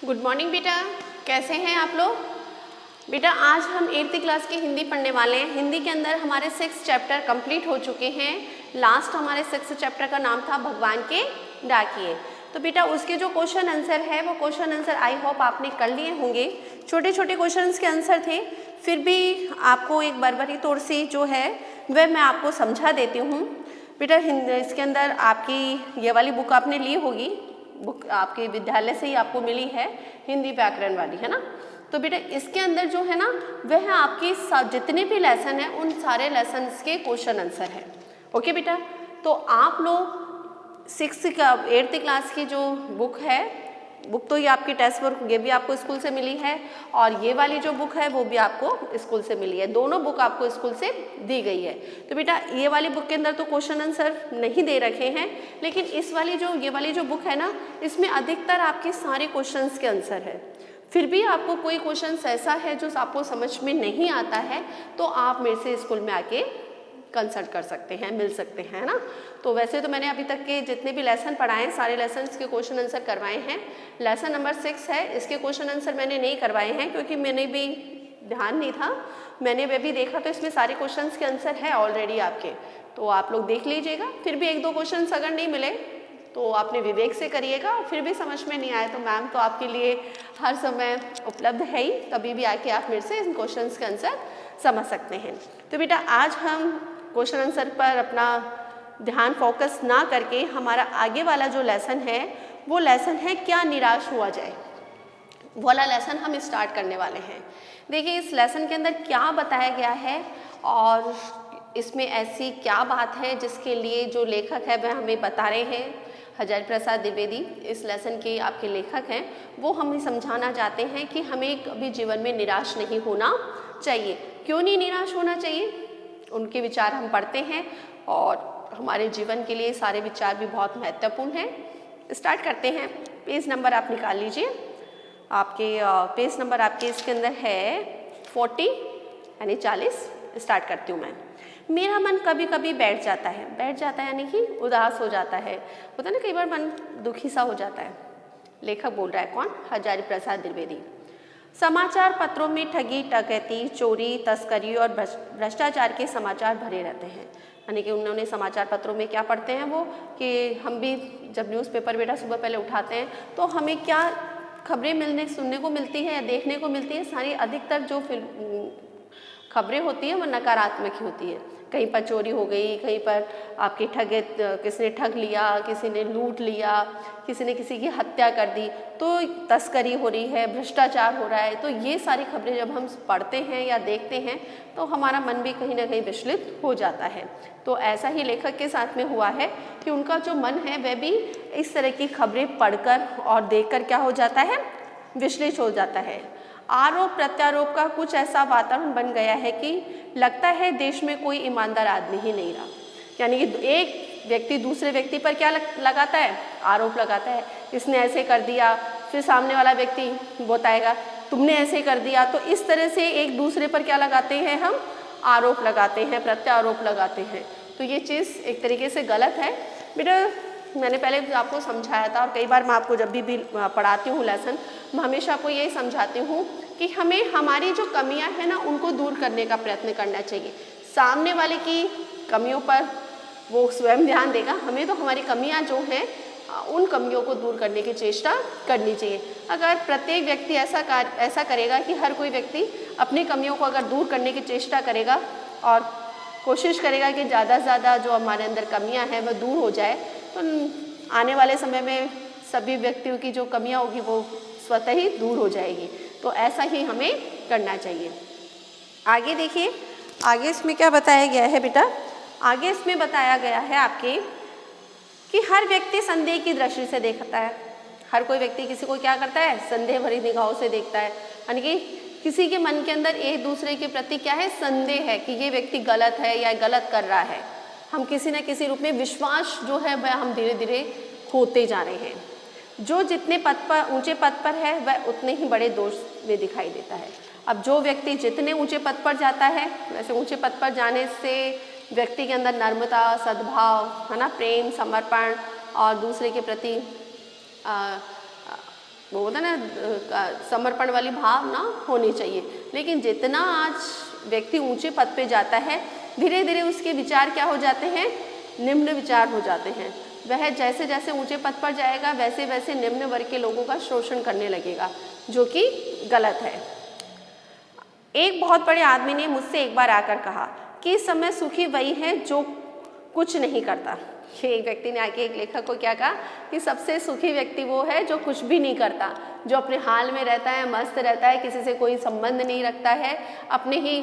Good morning बेटा, कैसे हैं आप लोग। बेटा आज हम 8th क्लास की हिंदी पढ़ने वाले हैं। हिंदी के अंदर हमारे 6 चैप्टर कंप्लीट हो चुके हैं। लास्ट हमारे 6 चैप्टर का नाम था भगवान के डाकिए। तो बेटा उसके जो क्वेश्चन आंसर है वो क्वेश्चन आंसर आई होप आपने कर लिए होंगे। छोटे छोटे क्वेश्चंस के आंसर थे, फिर भी आपको एक बरबरी तौर से जो है वह मैं आपको समझा देती हूँ। बेटा इसके अंदर आपकी ये वाली बुक आपने ली होगी, बुक आपके विद्यालय से ही आपको मिली है, हिंदी व्याकरण वाली, है ना। तो बेटा इसके अंदर जो है ना वह आपकी जितने भी लेसन हैं उन सारे लेसन्स के क्वेश्चन आंसर है। ओके बेटा, तो आप लोग 8th क्लास की जो बुक है, बुक तो ये आपकी टेक्स्ट बुक ये भी आपको स्कूल से मिली है और ये वाली जो बुक है वो भी आपको स्कूल से मिली है। दोनों बुक आपको स्कूल से दी गई है। तो बेटा ये वाली बुक के अंदर तो क्वेश्चन आंसर नहीं दे रखे हैं, लेकिन इस वाली जो बुक है ना इसमें अधिकतर आपके सारे क्वेश्चंस के आंसर है। फिर भी आपको कोई क्वेश्चन ऐसा है जो आपको समझ में नहीं आता है तो आप मेरे से स्कूल में आके कंसल्ट कर सकते हैं, मिल सकते हैं, है ना। तो वैसे तो मैंने अभी तक के जितने भी लेसन पढ़ाए हैं सारे लेसन्स के क्वेश्चन आंसर करवाए हैं। लेसन नंबर 6 है, इसके क्वेश्चन आंसर मैंने नहीं करवाए हैं क्योंकि मैंने भी ध्यान नहीं था। मैंने वह भी देखा तो इसमें सारे क्वेश्चन के आंसर है ऑलरेडी आपके, तो आप लोग देख लीजिएगा। फिर भी 1-2 क्वेश्चन अगर नहीं मिले तो आपने विवेक से करिएगा। फिर भी समझ में नहीं आए तो मैम तो आपके लिए हर समय उपलब्ध है ही, कभी भी आके आप मेरे से इन क्वेश्चन के आंसर समझ सकते हैं। तो बेटा आज हम क्वेश्चन आंसर पर अपना ध्यान फोकस ना करके हमारा आगे वाला जो लेसन है वो लेसन है क्या निराश हुआ जाए, वो वाला लेसन हम स्टार्ट करने वाले हैं। देखिए इस लेसन के अंदर क्या बताया गया है और इसमें ऐसी क्या बात है जिसके लिए जो लेखक है वह हमें बता रहे हैं। हजारी प्रसाद द्विवेदी इस लेसन के आपके लेखक हैं, वो हमें समझाना चाहते हैं कि हमें कभी जीवन में निराश नहीं होना चाहिए। क्यों नहीं निराश होना चाहिए, उनके विचार हम पढ़ते हैं और हमारे जीवन के लिए सारे विचार भी बहुत महत्वपूर्ण हैं। स्टार्ट करते हैं। पेज नंबर आप निकाल लीजिए। आपके पेज नंबर आपके इसके अंदर है 40 यानी 40। स्टार्ट करती हूँ मैं। मेरा मन कभी कभी बैठ जाता है यानी कि उदास हो जाता है। होता है ना कई बार मन दुखी सा हो जाता है। लेखक बोल रहा है कौन, हजारी प्रसाद द्विवेदी। समाचार पत्रों में ठगी, डकैती, चोरी, तस्करी और भ्रष्टाचार के समाचार भरे रहते हैं। यानी कि उन्होंने समाचार पत्रों में क्या पढ़ते हैं वो, कि हम भी जब न्यूज़पेपर बेटा सुबह पहले उठाते हैं तो हमें क्या खबरें सुनने को मिलती है या देखने को मिलती है, सारी अधिकतर जो खबरें होती हैं वो नकारात्मक ही होती है। कहीं पर चोरी हो गई, कहीं पर आपकी किसी ने ठग लिया, किसी ने लूट लिया, किसी ने किसी की हत्या कर दी, तो तस्करी हो रही है, भ्रष्टाचार हो रहा है। तो ये सारी खबरें जब हम पढ़ते हैं या देखते हैं तो हमारा मन भी कहीं ना कहीं विचलित हो जाता है। तो ऐसा ही लेखक के साथ में हुआ है कि उनका जो मन है वह भी इस तरह की खबरें पढ़कर और देखकर क्या हो जाता है, विचलित हो जाता है। आरोप प्रत्यारोप का कुछ ऐसा वातावरण बन गया है कि लगता है देश में कोई ईमानदार आदमी ही नहीं रहा। यानी कि एक व्यक्ति दूसरे व्यक्ति पर क्या लगाता है, आरोप लगाता है, इसने ऐसे कर दिया, फिर सामने वाला व्यक्ति बताएगा तुमने ऐसे कर दिया। तो इस तरह से एक दूसरे पर क्या लगाते हैं, हम आरोप लगाते हैं, प्रत्यारोप लगाते हैं। तो ये चीज़ एक तरीके से गलत है। बेटा मैंने पहले आपको समझाया था और कई बार मैं आपको जब भी पढ़ाती हूँ लेसन, मैं हमेशा आपको यही समझाती हूँ कि हमें हमारी जो कमियां हैं ना उनको दूर करने का प्रयत्न करना चाहिए। सामने वाले की कमियों पर वो स्वयं ध्यान देगा, हमें तो हमारी कमियां जो हैं उन कमियों को दूर करने की चेष्टा करनी चाहिए। अगर प्रत्येक व्यक्ति ऐसा करेगा कि हर कोई व्यक्ति अपनी कमियों को अगर दूर करने की चेष्टा करेगा और कोशिश करेगा कि ज़्यादा से ज़्यादा जो हमारे अंदर कमियाँ हैं वह दूर हो जाए, तो आने वाले समय में सभी व्यक्तियों की जो कमियाँ होगी वो स्वतः ही दूर हो जाएगी। तो ऐसा ही हमें करना चाहिए। आगे देखिए, आगे इसमें क्या बताया गया है बेटा, आगे इसमें बताया गया है आपके कि हर व्यक्ति संदेह की दृष्टि से देखता है। हर कोई व्यक्ति किसी को क्या करता है, संदेह भरी निगाहों से देखता है। यानी कि किसी के मन के अंदर एक दूसरे के प्रति क्या है, संदेह है कि ये व्यक्ति गलत है या गलत कर रहा है। हम किसी न किसी रूप में विश्वास जो है वह हम धीरे धीरे खोते जा रहे हैं। जो जितने ऊंचे पद पर है वह उतने ही बड़े दोष में दिखाई देता है। अब जो व्यक्ति जितने ऊंचे पद पर जाता है, वैसे ऊंचे पद पर जाने से व्यक्ति के अंदर नम्रता, सद्भाव, है ना, प्रेम, समर्पण और दूसरे के प्रति वो होता है ना समर्पण वाली भावना होनी चाहिए। लेकिन जितना आज व्यक्ति ऊंचे पद पे जाता है, धीरे धीरे उसके विचार क्या हो जाते हैं, निम्न विचार हो जाते हैं। वह जैसे जैसे ऊंचे पद पर जाएगा वैसे वैसे निम्न वर्ग के लोगों का शोषण करने लगेगा, जो कि गलत है। एक बहुत बड़े आदमी ने मुझसे एक बार आकर कहा कि इस समय सुखी वही है जो कुछ नहीं करता। ये एक व्यक्ति ने आके एक लेखक को क्या कहा कि सबसे सुखी व्यक्ति वो है जो कुछ भी नहीं करता, जो अपने हाल में रहता है, मस्त रहता है, किसी से कोई संबंध नहीं रखता है, अपनी ही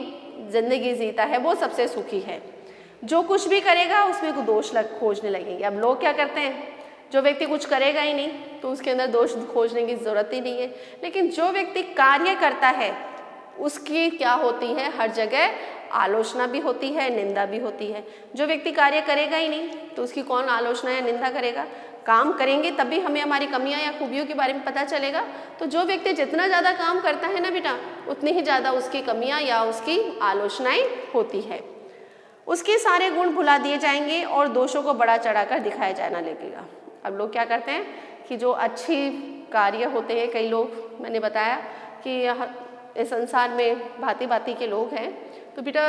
जिंदगी जीता है, वो सबसे सुखी है। जो कुछ भी करेगा उसमें को दोष खोजने लगेंगे। अब लोग क्या करते हैं, जो व्यक्ति कुछ करेगा ही नहीं तो उसके अंदर दोष खोजने की जरूरत ही नहीं है। लेकिन जो व्यक्ति कार्य करता है उसकी क्या होती है, हर जगह आलोचना भी होती है, निंदा भी होती है। जो व्यक्ति कार्य करेगा ही नहीं तो उसकी कौन आलोचना या निंदा करेगा। काम करेंगे तभी हमें हमारी कमियां या खूबियों के बारे में पता चलेगा। तो जो व्यक्ति जितना ज़्यादा काम करता है ना बेटा, उतनी ही ज़्यादा उसकी कमियां या उसकी आलोचनाएं होती है। उसके सारे गुण भुला दिए जाएंगे और दोषों को बड़ा चढ़ाकर दिखाया जाना लगेगा। अब लोग क्या करते हैं कि जो अच्छी कार्य होते हैं, कई लोग मैंने बताया कि इस संसार में भांति भांति के लोग हैं, तो बेटा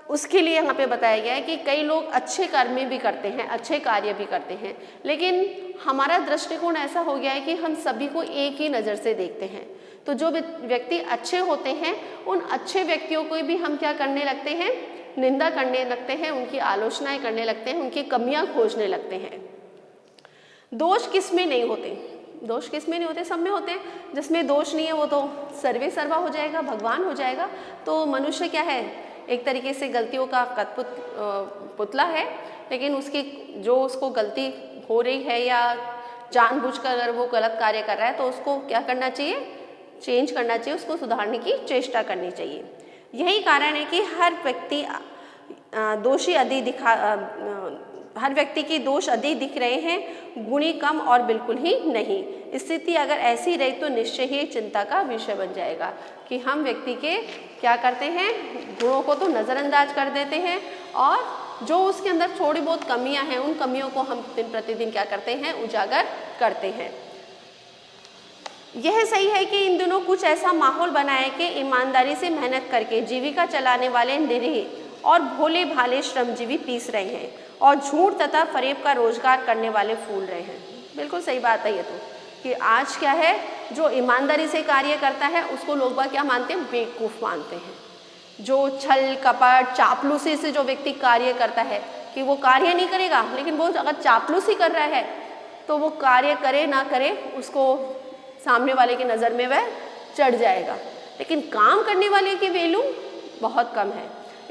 उसके लिए यहाँ पे बताया गया है कि कई लोग अच्छे कर्म भी करते हैं, अच्छे कार्य भी करते हैं, लेकिन हमारा दृष्टिकोण ऐसा हो गया है कि हम सभी को एक ही नज़र से देखते हैं। तो जो व्यक्ति अच्छे होते हैं उन अच्छे व्यक्तियों को भी हम क्या करने लगते हैं, निंदा करने लगते हैं, उनकी आलोचनाएं करने लगते हैं, उनकी कमियां खोजने लगते हैं। दोष किस में नहीं होते, दोष किस में नहीं होते, सब में होते हैं। जिसमें दोष नहीं है वो तो सर्वे सर्वा हो जाएगा, भगवान हो जाएगा। तो मनुष्य क्या है, एक तरीके से गलतियों का पुतला है, लेकिन उसकी जो उसको गलती हो रही है या जानबूझकर अगर वो गलत कार्य कर रहा है तो उसको क्या करना चाहिए, चेंज करना चाहिए, उसको सुधारने की चेष्टा करनी चाहिए। यही कारण है कि हर व्यक्ति के दोष अधिक दिख रहे हैं, गुणी कम और बिल्कुल ही नहीं। स्थिति अगर ऐसी रही तो निश्चय ही चिंता का विषय बन जाएगा कि हम व्यक्ति के क्या करते हैं, गुणों को तो नज़रअंदाज कर देते हैं और जो उसके अंदर थोड़ी बहुत कमियां हैं उन कमियों को हम दिन प्रतिदिन क्या करते हैं, उजागर करते हैं। यह सही है कि इन दिनों कुछ ऐसा माहौल बनाए कि ईमानदारी से मेहनत करके जीविका चलाने वाले निरीह और भोले भाले श्रमजीवी पीस रहे हैं और झूठ तथा फरेब का रोजगार करने वाले फूल रहे हैं। बिल्कुल सही बात है ये तो, कि आज क्या है, जो ईमानदारी से कार्य करता है उसको लोग बाग क्या मानते हैं, बेवकूफ़ मानते हैं। जो छल कपट चापलूसी से जो व्यक्ति कार्य करता है कि वो कार्य नहीं करेगा, लेकिन वो अगर चापलूसी कर रहा है तो वो कार्य करे ना करे उसको सामने वाले की नज़र में वह चढ़ जाएगा। लेकिन काम करने वाले की वैल्यू बहुत कम है।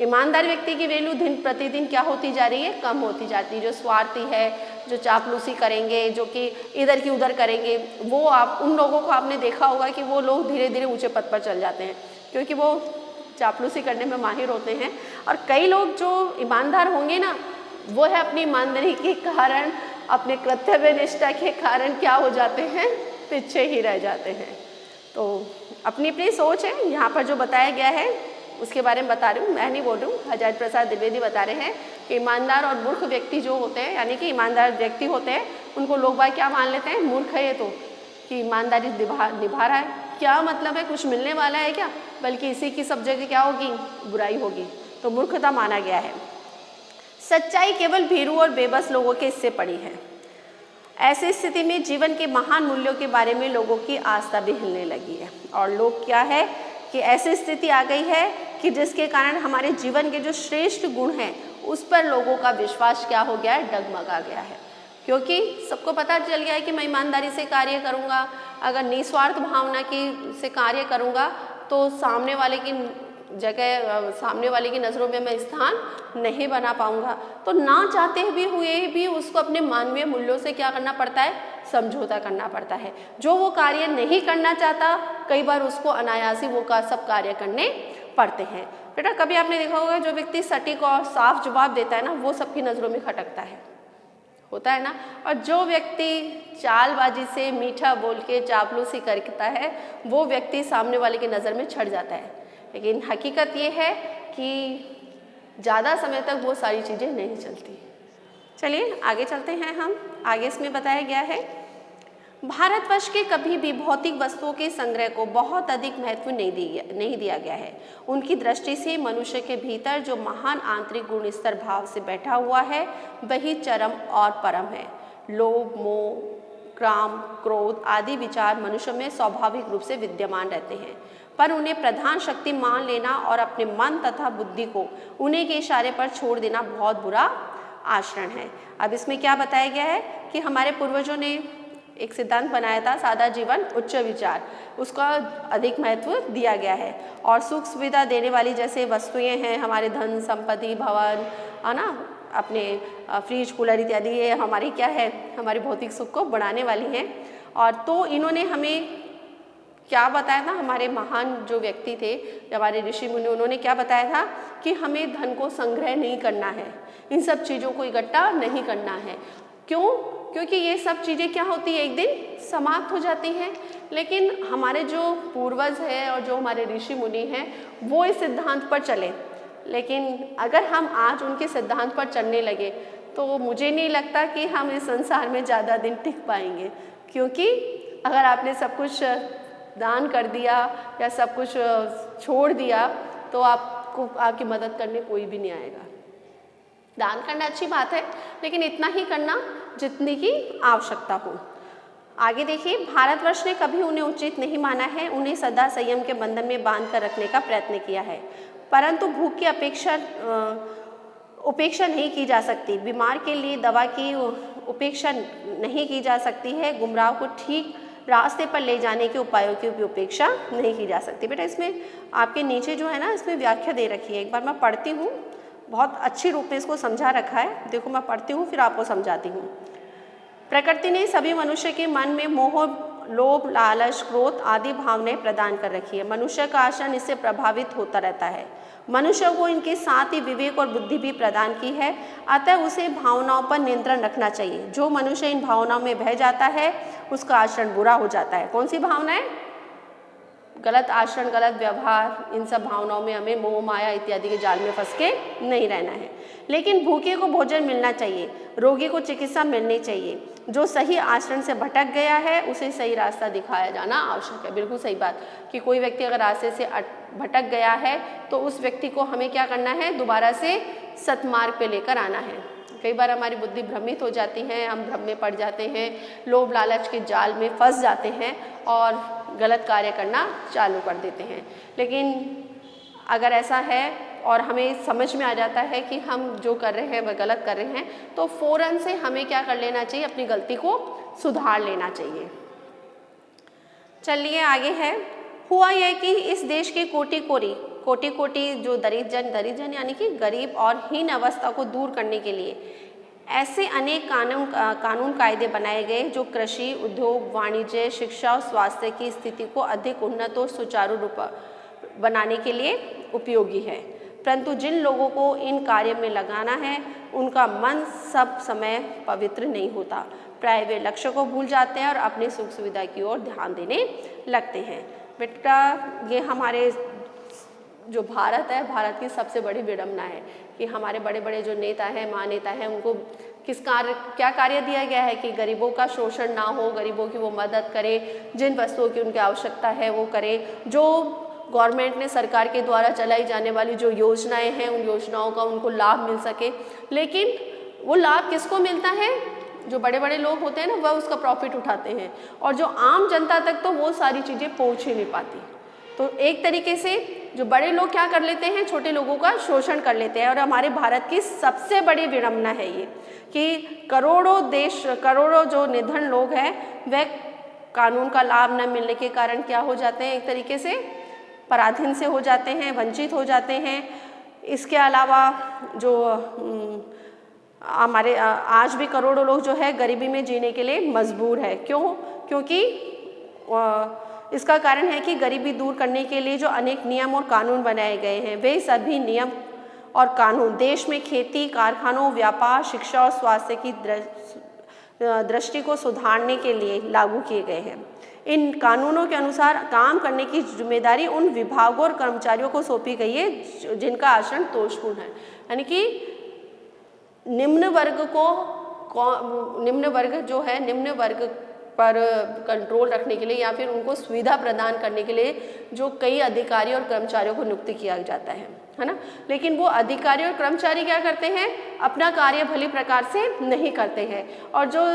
ईमानदार व्यक्ति की वैल्यू दिन प्रतिदिन क्या होती जा रही है, कम होती जाती है। जो स्वार्थी है, जो चापलूसी करेंगे, जो कि इधर की उधर करेंगे, वो आप उन लोगों को आपने देखा होगा कि वो लोग धीरे धीरे ऊंचे पद पर चल जाते हैं, क्योंकि वो चापलूसी करने में माहिर होते हैं। और कई लोग जो ईमानदार होंगे ना, वो है अपनी ईमानदारी के कारण, अपने कर्तव्य निष्ठा के कारण क्या हो जाते हैं, पीछे ही रह जाते हैं। तो अपनी अपनी सोच है, यहाँ पर जो बताया गया है उसके बारे में बता रही हूँ, मैं नहीं बोल रही हूँ। हजारी प्रसाद द्विवेदी बता रहे हैं कि ईमानदार और मूर्ख व्यक्ति जो होते हैं, यानी कि ईमानदार व्यक्ति होते हैं उनको लोग बाग क्या मान लेते हैं, मूर्ख है ये तो, कि ईमानदारी निभा रहा है। क्या मतलब है, कुछ मिलने वाला है क्या, बल्कि इसी की सब जगह क्या होगी, बुराई होगी। तो मूर्खता माना गया है। सच्चाई केवल भीरू और बेबस लोगों के हिस्से पड़ी है। ऐसी स्थिति में जीवन के महान मूल्यों के बारे में लोगों की आस्था भी हिलने लगी है। और लोग क्या है कि ऐसी स्थिति आ गई है कि जिसके कारण हमारे जीवन के जो श्रेष्ठ गुण हैं उस पर लोगों का विश्वास क्या हो गया है, डगमगा गया है। क्योंकि सबको पता चल गया है कि मैं ईमानदारी से कार्य करूँगा, अगर निस्वार्थ भावना से कार्य करूँगा तो सामने वाले की जगह, सामने वाले की नज़रों में मैं स्थान नहीं बना पाऊंगा। तो ना चाहते हुए भी उसको अपने मानवीय मूल्यों से क्या करना पड़ता है, समझौता करना पड़ता है। जो वो कार्य नहीं करना चाहता, कई बार उसको अनायासी वो सब कार्य करने पड़ते हैं। बेटा कभी आपने देखा होगा जो व्यक्ति सटीक और साफ जवाब देता है ना, वो सबकी नज़रों में खटकता है, होता है ना। और जो व्यक्ति चालबाजी से मीठा बोल के चापलूसी करता है, वो व्यक्ति सामने वाले की नज़र में छट जाता है। लेकिन हकीकत ये है कि ज़्यादा समय तक वो सारी चीज़ें नहीं चलती। चलिए आगे चलते हैं हम। आगे इसमें बताया गया है, भारतवर्ष के कभी भी भौतिक वस्तुओं के संग्रह को बहुत अधिक महत्व नहीं दिया गया है। उनकी दृष्टि से मनुष्य के भीतर जो महान आंतरिक गुण स्तर भाव से बैठा हुआ है वही चरम और परम है। लोभ, मोह, काम, क्रोध आदि विचार मनुष्य में स्वाभाविक रूप से विद्यमान रहते हैं, पर उन्हें प्रधान शक्ति मान लेना और अपने मन तथा बुद्धि को उन्हीं के इशारे पर छोड़ देना बहुत बुरा आचरण है। अब इसमें क्या बताया गया है कि हमारे पूर्वजों ने एक सिद्धांत बनाया था, सादा जीवन उच्च विचार, उसका अधिक महत्व दिया गया है। और सुख सुविधा देने वाली जैसे वस्तुएं हैं, हमारे धन संपत्ति भवन है ना, अपने फ्रिज कूलर इत्यादि, ये हमारी क्या है, हमारी भौतिक सुख को बढ़ाने वाली हैं। और तो इन्होंने हमें क्या बताया था, हमारे महान जो व्यक्ति थे, हमारे ऋषि मुनि, उन्होंने क्या बताया था कि हमें धन को संग्रह नहीं करना है, इन सब चीज़ों को इकट्ठा नहीं करना है। क्यों? क्योंकि ये सब चीज़ें क्या होती है, एक दिन समाप्त हो जाती हैं। लेकिन हमारे जो पूर्वज हैं और जो हमारे ऋषि मुनि हैं वो इस सिद्धांत पर चले, लेकिन अगर हम आज उनके सिद्धांत पर चलने लगे तो मुझे नहीं लगता कि हम इस संसार में ज़्यादा दिन टिक पाएंगे। क्योंकि अगर आपने सब कुछ दान कर दिया या सब कुछ छोड़ दिया तो आपको आपकी मदद करने कोई भी नहीं आएगा। दान करना अच्छी बात है, लेकिन इतना ही करना जितनी की आवश्यकता हो। आगे देखिए, भारतवर्ष ने कभी उन्हें उचित नहीं माना है, उन्हें सदा संयम के बंधन में बांध कर रखने का प्रयत्न किया है, परंतु भूख की उपेक्षा नहीं की जा सकती। बीमार के लिए दवा की उपेक्षा नहीं की जा सकती है। गुमराह को ठीक रास्ते पर ले जाने के उपायों की उपेक्षा नहीं की जा सकती। बेटा इसमें आपके नीचे जो है ना, इसमें व्याख्या दे रखी है, एक बार मैं पढ़ती हूँ, बहुत अच्छी रूप में इसको समझा रखा है। देखो मैं पढ़ती हूँ फिर आपको समझाती हूँ। प्रकृति ने सभी मनुष्य के मन में मोह, लोभ, लालच, क्रोध आदि भावनाएं प्रदान कर रखी है। मनुष्य का आचरण इससे प्रभावित होता रहता है। मनुष्य को इनके साथ ही विवेक और बुद्धि भी प्रदान की है, अतः उसे भावनाओं पर नियंत्रण रखना चाहिए। जो मनुष्य इन भावनाओं में बह जाता है उसका आचरण बुरा हो जाता है। कौन सी भावनाएं? गलत आचरण, गलत व्यवहार, इन सब भावनाओं में हमें मोह माया इत्यादि के जाल में फंस के नहीं रहना है। लेकिन भूखे को भोजन मिलना चाहिए, रोगी को चिकित्सा मिलनी चाहिए। जो सही आचरण से भटक गया है उसे सही रास्ता दिखाया जाना आवश्यक है। बिल्कुल सही बात कि कोई व्यक्ति अगर रास्ते से भटक गया है तो उस व्यक्ति को हमें क्या करना है, दोबारा से सतमार्ग पे लेकर आना है। कई बार हमारी बुद्धि भ्रमित हो जाती है, हम भ्रम में पड़ जाते हैं, लोभ लालच के जाल में फंस जाते हैं और गलत कार्य करना चालू कर देते हैं। लेकिन अगर ऐसा है और हमें समझ में आ जाता है कि हम जो कर रहे हैं वह गलत कर रहे हैं, तो फ़ौरन से हमें क्या कर लेना चाहिए, अपनी गलती को सुधार लेना चाहिए। चलिए आगे है। हुआ यह कि इस देश के कोटि जो दरिद्र यानी कि गरीब और हीन अवस्था को दूर करने के लिए ऐसे अनेक कानून कायदे बनाए गए जो कृषि, उद्योग, वाणिज्य, शिक्षा और स्वास्थ्य की स्थिति को अधिक उन्नत और सुचारू रूप बनाने के लिए उपयोगी है। परंतु जिन लोगों को इन कार्य में लगाना है उनका मन सब समय पवित्र नहीं होता। प्राय वे लक्ष्य को भूल जाते हैं और अपनी सुख सुविधा की ओर ध्यान देने लगते हैं। बेटा ये हमारे जो भारत है, भारत की सबसे बड़ी विडंबना है कि हमारे बड़े बड़े जो नेता हैं, महानेता हैं, उनको क्या कार्य दिया गया है कि गरीबों का शोषण ना हो, गरीबों की वो मदद करे, जिन वस्तुओं की उनकी आवश्यकता है वो करे। जो गवर्नमेंट ने, सरकार के द्वारा चलाई जाने वाली जो योजनाएं हैं उन योजनाओं का उनको लाभ मिल सके। लेकिन वो लाभ किसको मिलता है? जो बड़े बड़े लोग होते हैं ना, वह उसका प्रॉफिट उठाते हैं और जो आम जनता तक तो वो सारी चीज़ें पहुँच ही नहीं पाती। तो एक तरीके से जो बड़े लोग क्या कर लेते हैं, छोटे लोगों का शोषण कर लेते हैं। और हमारे भारत की सबसे बड़ी विडंबना है ये कि करोड़ों जो निर्धन लोग हैं वह कानून का लाभ न मिलने के कारण क्या हो जाते हैं, एक तरीके से पराधीन से हो जाते हैं, वंचित हो जाते हैं। इसके अलावा जो हमारे आज भी करोड़ों लोग जो है गरीबी में जीने के लिए मजबूर है। क्यों? क्योंकि इसका कारण है कि गरीबी दूर करने के लिए जो अनेक नियम और कानून बनाए गए हैं वे सभी नियम और कानून देश में खेती, कारखानों, व्यापार, शिक्षा और स्वास्थ्य की दृष्टि को सुधारने के लिए लागू किए गए हैं। इन कानूनों के अनुसार काम करने की जिम्मेदारी उन विभागों और कर्मचारियों को सौंपी गई है जिनका आचरण दोषपूर्ण है। यानी कि निम्न वर्ग पर कंट्रोल रखने के लिए या फिर उनको सुविधा प्रदान करने के लिए जो कई अधिकारी और कर्मचारियों को नियुक्त किया जाता है ना। लेकिन वो अधिकारी और कर्मचारी क्या करते हैं, अपना कार्य भली प्रकार से नहीं करते हैं और जो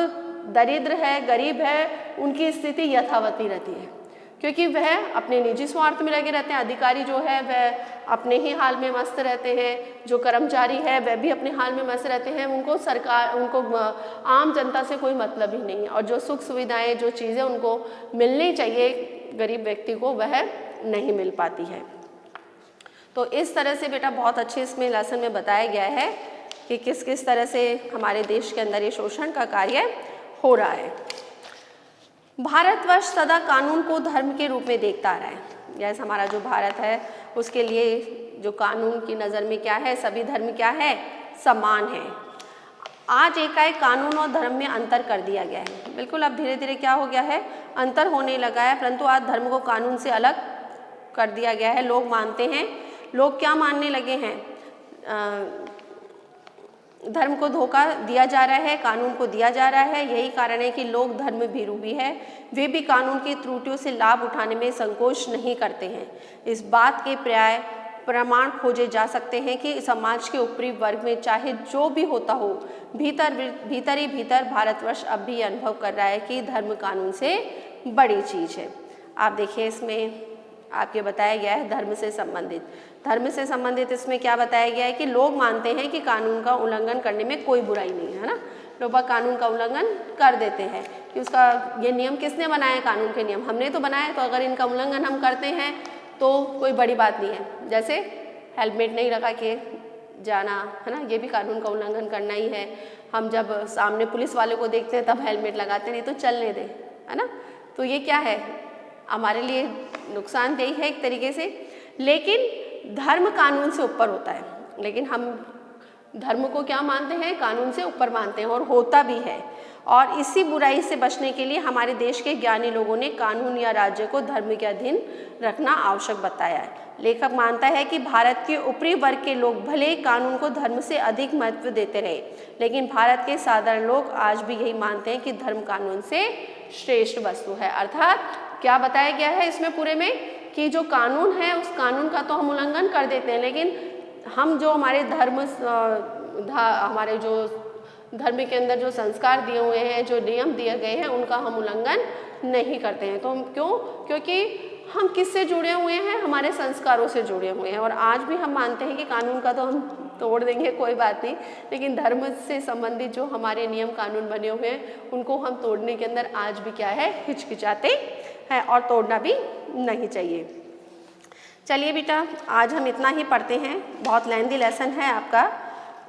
दरिद्र है, गरीब है, उनकी स्थिति यथावती रहती है क्योंकि वह अपने निजी स्वार्थ में लगे रहते हैं। अधिकारी जो है वह अपने ही हाल में मस्त रहते हैं, जो कर्मचारी है वह भी अपने हाल में मस्त रहते हैं, उनको आम जनता से कोई मतलब ही नहीं है और जो सुख सुविधाएं, जो चीज़ें उनको मिलनी चाहिए गरीब व्यक्ति को, वह नहीं मिल पाती है। तो इस तरह से बेटा बहुत अच्छे इसमें लेसन में बताया गया है कि किस किस तरह से हमारे देश के अंदर ये शोषण का कार्य हो रहा है। भारतवर्ष सदा कानून को धर्म के रूप में देखता रहा है। जैसे हमारा जो भारत है उसके लिए जो कानून की नज़र में क्या है, सभी धर्म क्या है, समान है। आज एकाएक कानून और धर्म में अंतर कर दिया गया है। बिल्कुल अब धीरे धीरे क्या हो गया है, अंतर होने लगा है, परंतु आज धर्म को कानून से अलग कर दिया गया है। लोग मानते हैं, लोग क्या मानने लगे हैं, धर्म को धोखा दिया जा रहा है, कानून को दिया जा रहा है। यही कारण है कि लोग धर्म भीरू भी है, वे भी कानून की त्रुटियों से लाभ उठाने में संकोच नहीं करते हैं। इस बात के प्रमाण खोजे जा सकते हैं कि समाज के ऊपरी वर्ग में चाहे जो भी होता हो, भीतर भारतवर्ष अब भी अनुभव कर रहा है कि धर्म कानून से बड़ी चीज़ है। आप देखिए इसमें आपके बताया गया है धर्म से संबंधित इसमें क्या बताया गया है कि लोग मानते हैं कि कानून का उल्लंघन करने में कोई बुराई नहीं है ना। लोग कानून का उल्लंघन कर देते हैं कि उसका ये नियम किसने बनाया, कानून के नियम हमने तो बनाए, तो अगर इनका उल्लंघन हम करते हैं तो कोई बड़ी बात नहीं है। जैसे हेलमेट नहीं लगा के जाना है ना, ये भी कानून का उल्लंघन करना ही है। हम जब सामने पुलिस वाले को देखते हैं तब हेलमेट लगाते, नहीं तो चलने दें, है ना। तो ये क्या है, हमारे लिए नुकसानदेही है एक तरीके से। लेकिन धर्म कानून से ऊपर होता है, लेकिन हम धर्म को क्या मानते हैं, कानून से ऊपर मानते हैं और होता भी है। और इसी बुराई से बचने के लिए हमारे देश के ज्ञानी लोगों ने कानून या राज्य को धर्म के अधीन रखना आवश्यक बताया है। लेखक मानता है कि भारत के ऊपरी वर्ग के लोग भले कानून को धर्म से अधिक महत्व देते रहे, लेकिन भारत के साधारण लोग आज भी यही मानते हैं कि धर्म कानून से श्रेष्ठ वस्तु है। अर्थात क्या बताया गया है इसमें पूरे में कि जो कानून है उस कानून का तो हम उल्लंघन कर देते हैं, लेकिन हम जो हमारे हमारे जो धर्म के अंदर जो संस्कार दिए हुए हैं, जो नियम दिए गए हैं, उनका हम उल्लंघन नहीं करते हैं। तो हम क्यों, क्योंकि हम किससे जुड़े हुए हैं, हमारे संस्कारों से जुड़े हुए हैं। और आज भी हम मानते हैं कि कानून का तो हम तोड़ देंगे कोई बात नहीं, लेकिन धर्म से संबंधित जो हमारे नियम कानून बने हुए हैं उनको हम तोड़ने के अंदर आज भी क्या है, हिचकिचाते हैं और तोड़ना भी नहीं चाहिए। चलिए बेटा, आज हम इतना ही पढ़ते हैं, बहुत लेंथी लेसन है आपका।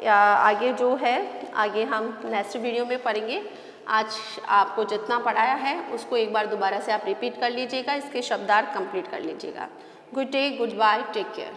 आगे जो है आगे हम नेक्स्ट वीडियो में पढ़ेंगे। आज आपको जितना पढ़ाया है उसको एक बार दोबारा से आप रिपीट कर लीजिएगा, इसके शब्दार्थ कंप्लीट कर लीजिएगा। Good day, good bye, take care.